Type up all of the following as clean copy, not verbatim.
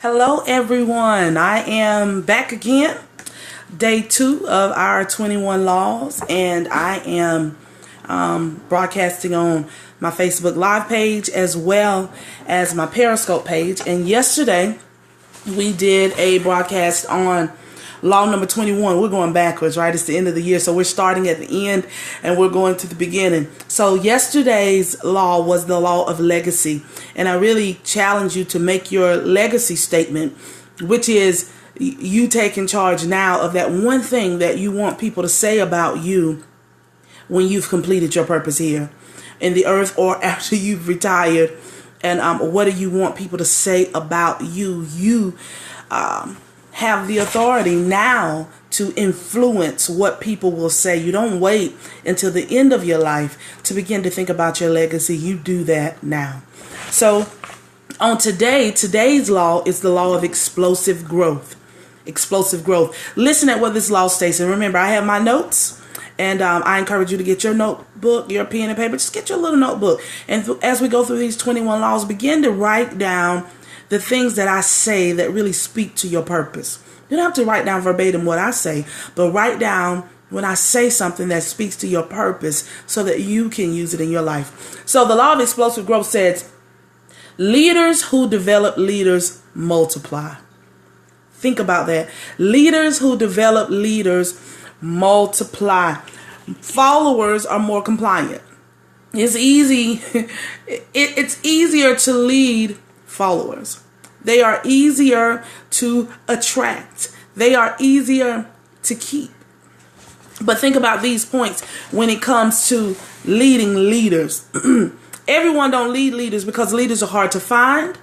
Hello everyone, I am back again, day 2 of our 21 laws, and I am broadcasting on my Facebook live page as well as my Periscope page. And yesterday we did a broadcast on law number 21. We're going backwards, right? It's the end of the year, so we're starting at the end and we're going to the beginning. So yesterday's law was the law of legacy, and I really challenge you to make your legacy statement, which is you taking charge now of that one thing that you want people to say about you when you've completed your purpose here in the earth or after you've retired. And what do you want people to say about you? You have the authority now to influence what people will say. You don't wait until the end of your life to begin to think about your legacy. You do that now. So on today's law is the law of explosive growth. Explosive growth. Listen at what this law states. And remember, I have my notes, and I encourage you to get your notebook, your pen and paper. Just get your little notebook. And as we go through these 21 laws, begin to write down the things that I say that really speak to your purpose. You don't have to write down verbatim what I say, but write down when I say something that speaks to your purpose so that you can use it in your life. So the law of explosive growth says, leaders who develop leaders multiply. Think about that. Leaders who develop leaders multiply. Followers are more compliant. It's easy. It's easier to lead followers. They are easier to attract. They are easier to keep. But think about these points when it comes to leading leaders. Everyone don't lead leaders because leaders are hard to find,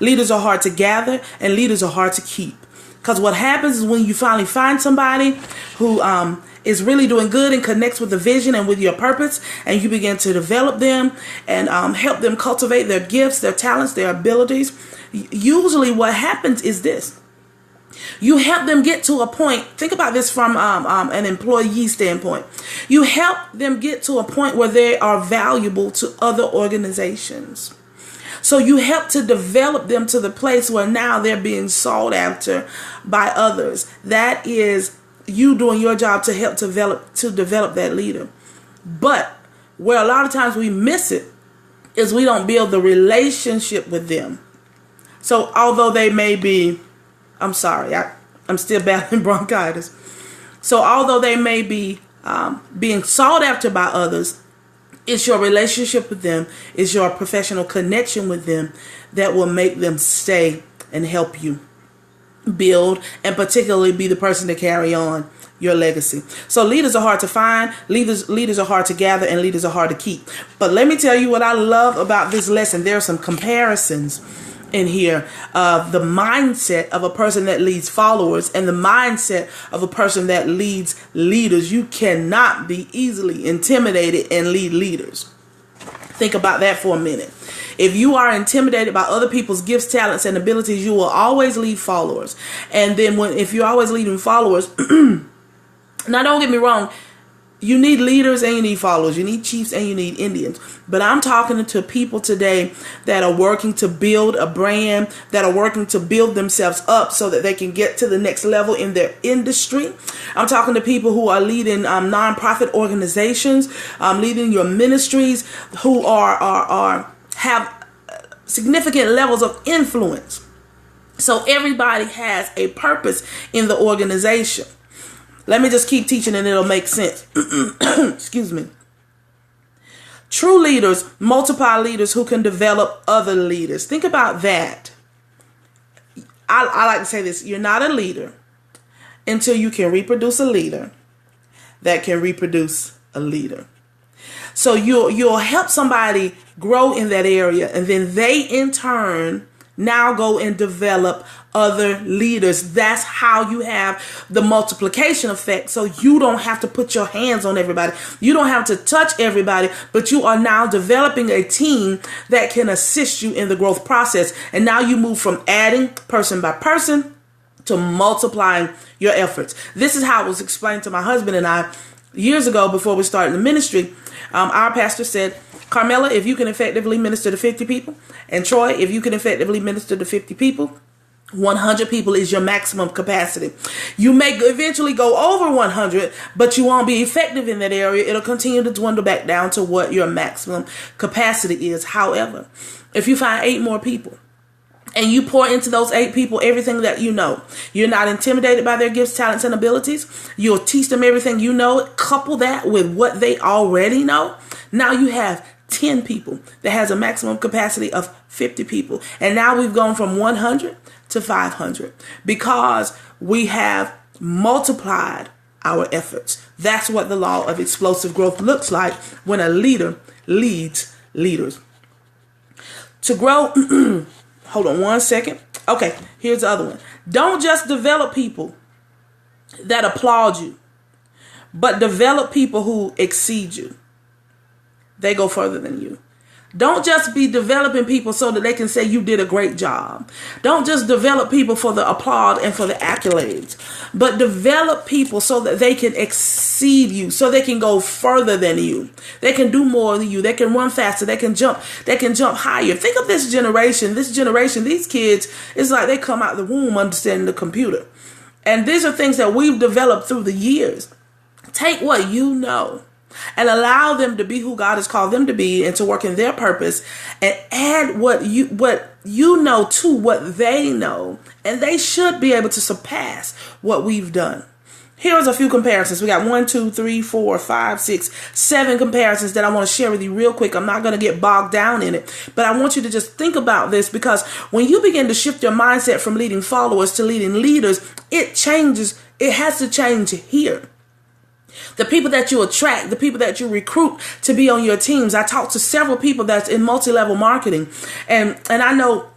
leaders are hard to gather, and leaders are hard to keep. Because what happens is when you finally find somebody who is really doing good and connects with the vision and with your purpose, and you begin to develop them and help them cultivate their gifts, their talents, their abilities, usually what happens is this. You help them get to a point. Think about this from an employee standpoint. You help them get to a point where they are valuable to other organizations. So you help to develop them to the place where now they're being sought after by others. That is you doing your job to help develop that leader. But where a lot of times we miss it is we don't build the relationship with them. So although they may be, I'm still battling bronchitis. So although they may be being sought after by others, it's your relationship with them, it's your professional connection with them that will make them stay and help you build and particularly be the person to carry on your legacy. So leaders are hard to find, leaders are hard to gather, and leaders are hard to keep. But let me tell you what I love about this lesson. There are some comparisons in here of the mindset of a person that leads followers and the mindset of a person that leads leaders. You cannot be easily intimidated and lead leaders. Think about that for a minute. If you are intimidated by other people's gifts, talents, and abilities, you will always lead followers. And then if you're always leading followers, now don't get me wrong, you need leaders and you need followers. You need chiefs and you need Indians. But I'm talking to people today that are working to build a brand, that are working to build themselves up so that they can get to the next level in their industry. I'm talking to people who are leading nonprofit organizations, leading your ministries, who have significant levels of influence. So everybody has a purpose in the organization. Let me just keep teaching and it'll make sense. Excuse me. True leaders multiply leaders who can develop other leaders. Think about that. I like to say this. You're not a leader until you can reproduce a leader that can reproduce a leader. So you'll help somebody grow in that area, and then they in turn now go and develop other leaders. That's how you have the multiplication effect. So you don't have to put your hands on everybody. You don't have to touch everybody, but you are now developing a team that can assist you in the growth process. And now you move from adding person by person to multiplying your efforts. This is how it was explained to my husband and I years ago before we started the ministry. Our pastor said, Carmela, if you can effectively minister to 50 people, and Troy, if you can effectively minister to 50 people, 100 people is your maximum capacity. You may eventually go over 100, but you won't be effective in that area. It'll continue to dwindle back down to what your maximum capacity is. However, if you find 8 more people and you pour into those 8 people everything that you know, you're not intimidated by their gifts, talents, and abilities. You'll teach them everything you know. Couple that with what they already know. Now you have 10 people that has a maximum capacity of 50 people. And now we've gone from 100 to 500 because we have multiplied our efforts. That's what the law of explosive growth looks like when a leader leads leaders. To grow, hold on one second. Okay, here's the other one. Don't just develop people that applaud you, but develop people who exceed you. They go further than you. Don't just be developing people so that they can say you did a great job. Don't just develop people for the applause and for the accolades, but develop people so that they can exceed you, so they can go further than you. They can do more than you. They can run faster. They can jump higher. Think of this generation. These kids, it's like they come out the womb understanding the computer. And these are things that we've developed through the years. Take what you know and allow them to be who God has called them to be and to work in their purpose, and add what you know to what they know, and they should be able to surpass what we've done. Here's a few comparisons. We got 1, 2, 3, 4, 5, 6, 7 comparisons that I want to share with you real quick. I'm not going to get bogged down in it, but I want you to just think about this, because when you begin to shift your mindset from leading followers to leading leaders, it changes. It has to change here. The people that you attract, the people that you recruit to be on your teams. I talked to several people that's in multi-level marketing. And I know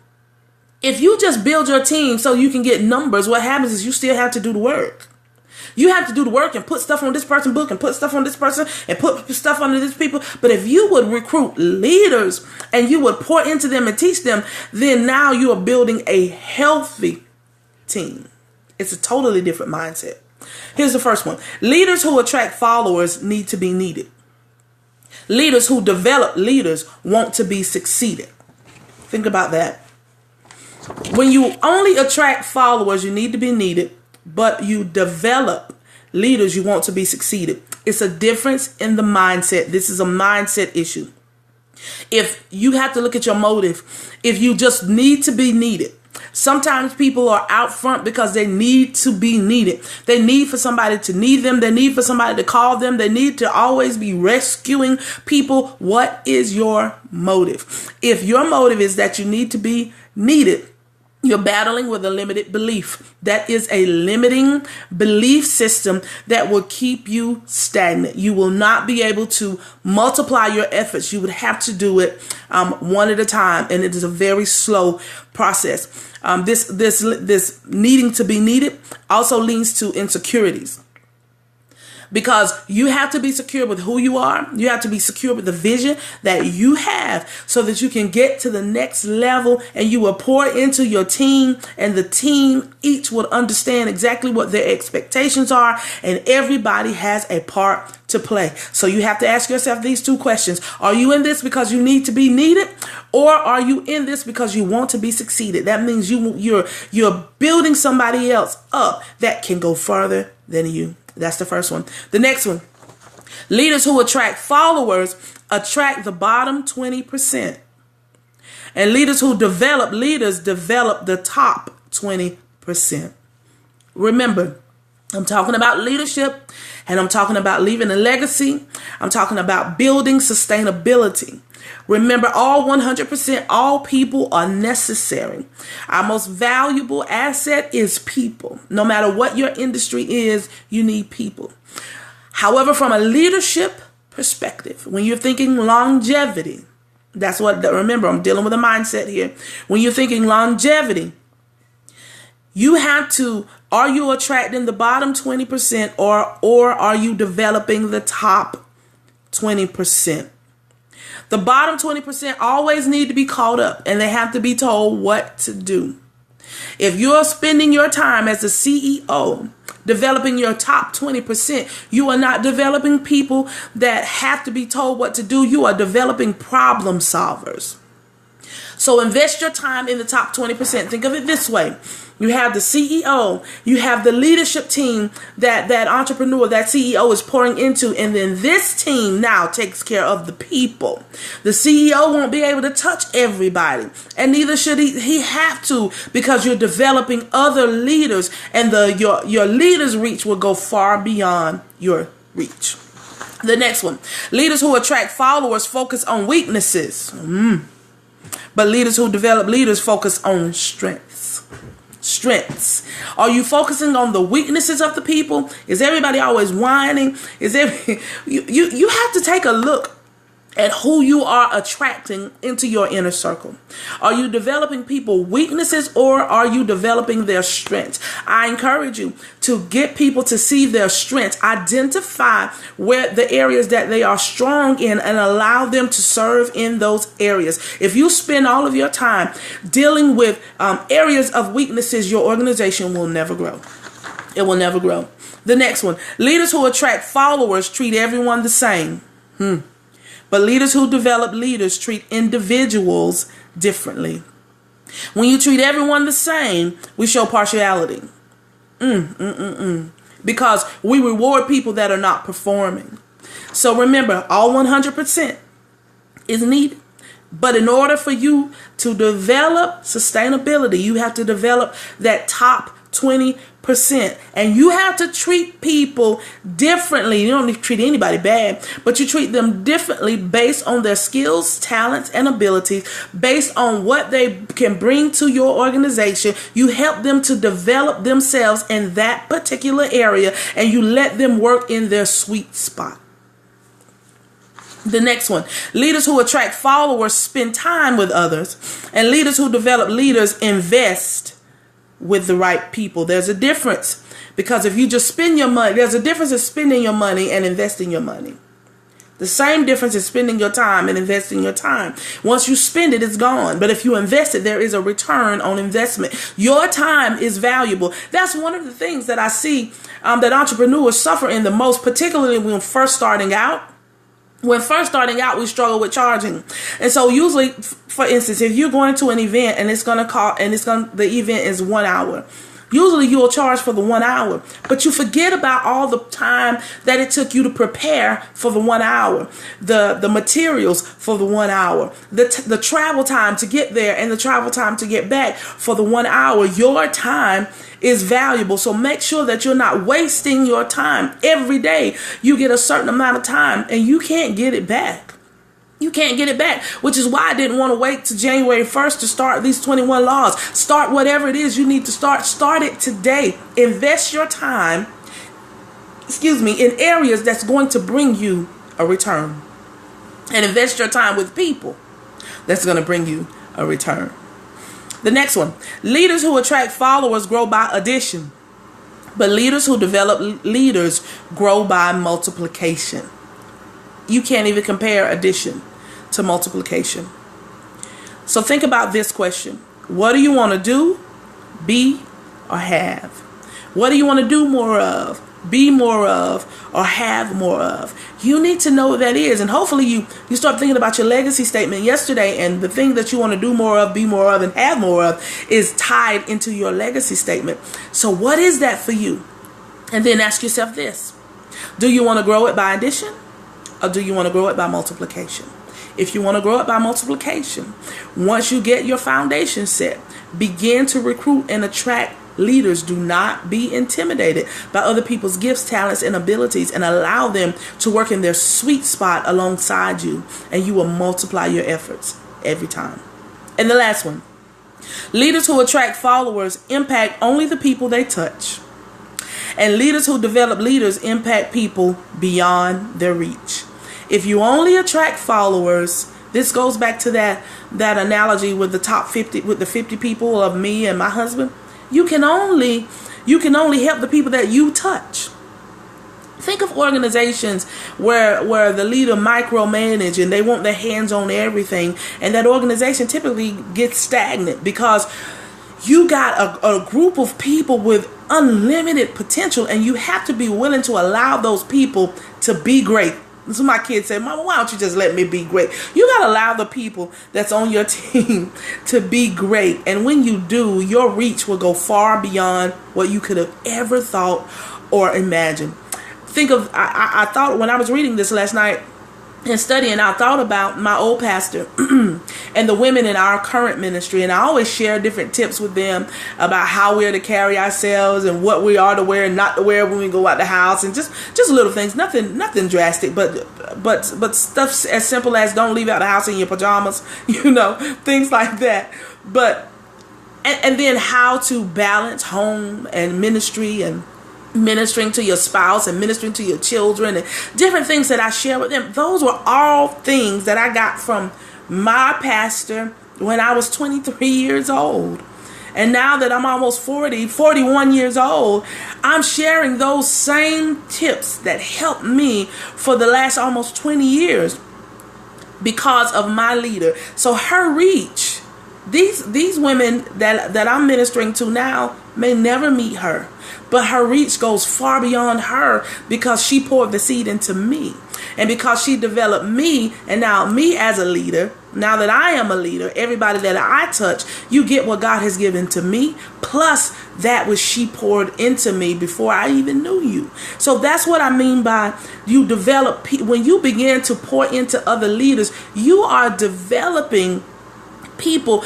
if you just build your team so you can get numbers, what happens is you still have to do the work. You have to do the work and put stuff on this person's book and put stuff on this person and put stuff under this people. But if you would recruit leaders and you would pour into them and teach them, then now you are building a healthy team. It's a totally different mindset. Here's the first one. Leaders who attract followers need to be needed. Leaders who develop leaders want to be succeeded. Think about that. When you only attract followers, you need to be needed, but you develop leaders, you want to be succeeded. It's a difference in the mindset. This is a mindset issue. If you have to look at your motive, if you just need to be needed. Sometimes people are out front because they need to be needed. They need for somebody to need them. They need for somebody to call them. They need to always be rescuing people. What is your motive? If your motive is that you need to be needed, you're battling with a limited belief. That is a limiting belief system that will keep you stagnant. You will not be able to multiply your efforts. You would have to do it one at a time, and it is a very slow process. This needing to be needed also leads to insecurities. Because you have to be secure with who you are. You have to be secure with the vision that you have so that you can get to the next level, and you will pour into your team, and the team each will understand exactly what their expectations are, and everybody has a part to play. So you have to ask yourself these 2 questions. Are you in this because you need to be needed, or are you in this because you want to be succeeded? That means you're building somebody else up that can go further than you. That's the first one. The next one. Leaders who attract followers attract the bottom 20%. And leaders who develop leaders develop the top 20%. Remember, I'm talking about leadership, and I'm talking about leaving a legacy. I'm talking about building sustainability. Remember, all 100%, all people are necessary. Our most valuable asset is people. No matter what your industry is, you need people. However, from a leadership perspective, when you're thinking longevity, remember, I'm dealing with a mindset here. When you're thinking longevity, you have to, are you attracting the bottom 20% or are you developing the top 20%? The bottom 20% always need to be caught up, and they have to be told what to do. If you're spending your time as a CEO developing your top 20%, you are not developing people that have to be told what to do. You are developing problem solvers. So invest your time in the top 20%. Think of it this way. You have the CEO, you have the leadership team that entrepreneur, that CEO is pouring into, and then this team now takes care of the people. The CEO won't be able to touch everybody, and neither should he have to, because you're developing other leaders, and your leaders' reach will go far beyond your reach. The next one, leaders who attract followers focus on weaknesses, but leaders who develop leaders focus on strengths. Are you focusing on the weaknesses of the people? Is everybody always whining? You have to take a look at who you are attracting into your inner circle. Are you developing people weaknesses, or are you developing their strengths? I encourage you to get people to see their strengths, identify where the areas that they are strong in, and allow them to serve in those areas. If you spend all of your time dealing with areas of weaknesses, your organization will never grow. It will never grow. The next one, leaders who attract followers treat everyone the same. But leaders who develop leaders treat individuals differently. When you treat everyone the same, we show partiality. Because we reward people that are not performing. So remember, all 100% is needed. But in order for you to develop sustainability, you have to develop that top 20%. And you have to treat people differently. You don't need to treat anybody bad, but you treat them differently based on their skills, talents, and abilities, based on what they can bring to your organization. You help them to develop themselves in that particular area, and you let them work in their sweet spot. The next one, leaders who attract followers spend time with others, and leaders who develop leaders invest with the right people. There's a difference, because if you just spend your money, there's a difference in spending your money and investing your money. The same difference is spending your time and investing your time. Once you spend it, it's gone. But if you invest it, there is a return on investment. Your time is valuable. That's one of the things that I see that entrepreneurs suffer in the most, particularly when first starting out. When first starting out, we struggle with charging. And so usually, for instance, if you're going to an event and the event is 1 hour, usually you'll charge for the 1 hour, but you forget about all the time that it took you to prepare for the 1 hour, the materials for the 1 hour, the travel time to get there and the travel time to get back for the 1 hour. Your time is valuable. So make sure that you're not wasting your time. Every day you get a certain amount of time and you can't get it back. You can't get it back, which is why I didn't want to wait to January 1st to start these 21 laws. Start whatever it is you need to start. Start it today. Invest your time, in areas that's going to bring you a return. And invest your time with people that's going to bring you a return. The next one, leaders who attract followers grow by addition, but leaders who develop leaders grow by multiplication. You can't even compare addition to multiplication. So think about this question. What do you want to do, be, or have? What do you want to do more of, be more of, or have more of? You need to know what that is. And hopefully you start thinking about your legacy statement yesterday, and the thing that you want to do more of, be more of, and have more of is tied into your legacy statement. So what is that for you? And then ask yourself this. Do you want to grow it by addition, or do you want to grow it by multiplication? If you want to grow it by multiplication, once you get your foundation set, begin to recruit and attract leaders. Do not be intimidated by other people's gifts, talents, and abilities, and allow them to work in their sweet spot alongside you, and you will multiply your efforts every time. And the last one, leaders who attract followers impact only the people they touch, and leaders who develop leaders impact people beyond their reach. If you only attract followers, this goes back to that analogy with the top 50, with the 50 people of me and my husband. You can only help the people that you touch. Think of organizations where the leader micromanage and they want their hands on everything, and that organization typically gets stagnant because you got a group of people with unlimited potential, and you have to be willing to allow those people to be great. So my kids say, Mama, why don't you just let me be great? You got to allow the people that's on your team to be great. And when you do, your reach will go far beyond what you could have ever thought or imagined. I thought when I was reading this last night and studying, I thought about my old pastor and the women in our current ministry. And I always share different tips with them about how we're to carry ourselves and what we are to wear and not to wear when we go out the house, and just little things, nothing drastic, but stuff as simple as don't leave out the house in your pajamas, things like that. But and then how to balance home and ministry, and ministering to your spouse and ministering to your children, and different things that I share with them. Those were all things that I got from my pastor when I was 23 years old. And now that I'm almost 41 years old, I'm sharing those same tips that helped me for the last almost 20 years because of my leader. So her reach, these women that I'm ministering to now may never meet her, but her reach goes far beyond her because she poured the seed into me, and because she developed me, and now me as a leader, now that I am a leader, everybody that I touch, you get what God has given to me, plus that which she poured into me before I even knew you. So that's what I mean by you develop. When you begin to pour into other leaders, you are developing people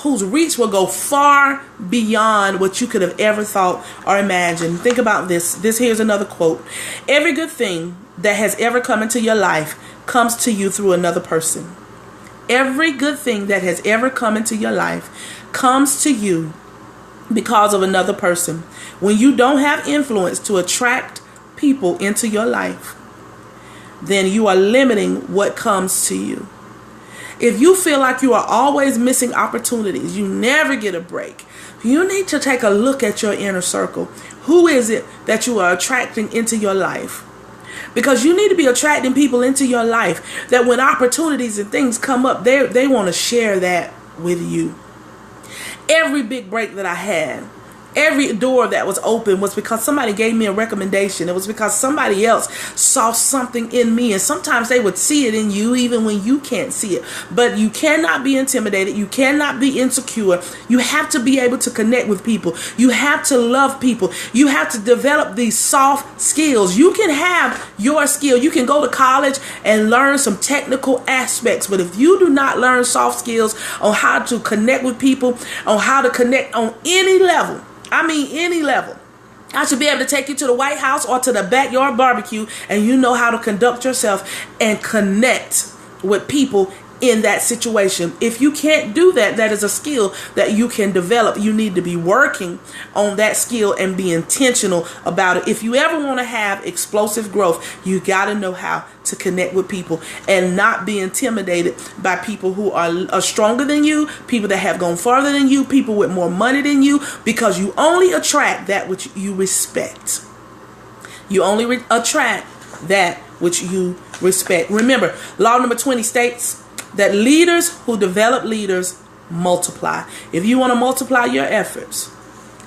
whose reach will go far beyond what you could have ever thought or imagined. Think about this. Here's another quote. Every good thing that has ever come into your life comes to you through another person. Every good thing that has ever come into your life comes to you because of another person. When you don't have influence to attract people into your life, then you are limiting what comes to you. If you feel like you are always missing opportunities, you never get a break, you need to take a look at your inner circle. Who is it that you are attracting into your life? Because you need to be attracting people into your life that when opportunities and things come up, they want to share that with you. Every big break that I had, every door that was open was because somebody gave me a recommendation. It was because somebody else saw something in me. And sometimes they would see it in you even when you can't see it. But you cannot be intimidated. You cannot be insecure. You have to be able to connect with people. You have to love people. You have to develop these soft skills. You can have your skill. You can go to college and learn some technical aspects. But if you do not learn soft skills on how to connect with people, on how to connect on any level, any level. I should be able to take you to the White House or to the backyard barbecue, and you know how to conduct yourself and connect with people in that situation. If you can't do that, that is a skill that you can develop. You need to be working on that skill and be intentional about it. If you ever want to have explosive growth, you got to know how to connect with people and not be intimidated by people who are stronger than you, people that have gone farther than you, people with more money than you, because you only attract that which you respect. You only attract that which you respect. Remember, law number 20 states that leaders who develop leaders multiply. If you want to multiply your efforts,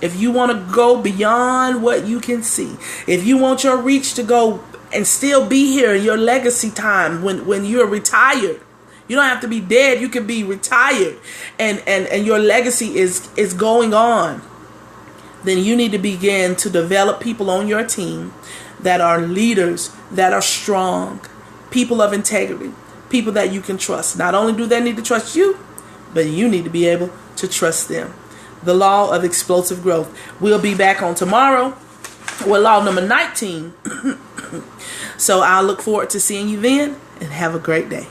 if you want to go beyond what you can see, if you want your reach to go and still be here in your legacy time when you're retired, you don't have to be dead, you can be retired and your legacy is going on, then you need to begin to develop people on your team that are leaders, that are strong, people of integrity, people that you can trust. Not only do they need to trust you, but you need to be able to trust them. The law of explosive growth. We'll be back on tomorrow with law number 19. So I'll look forward to seeing you then, and have a great day.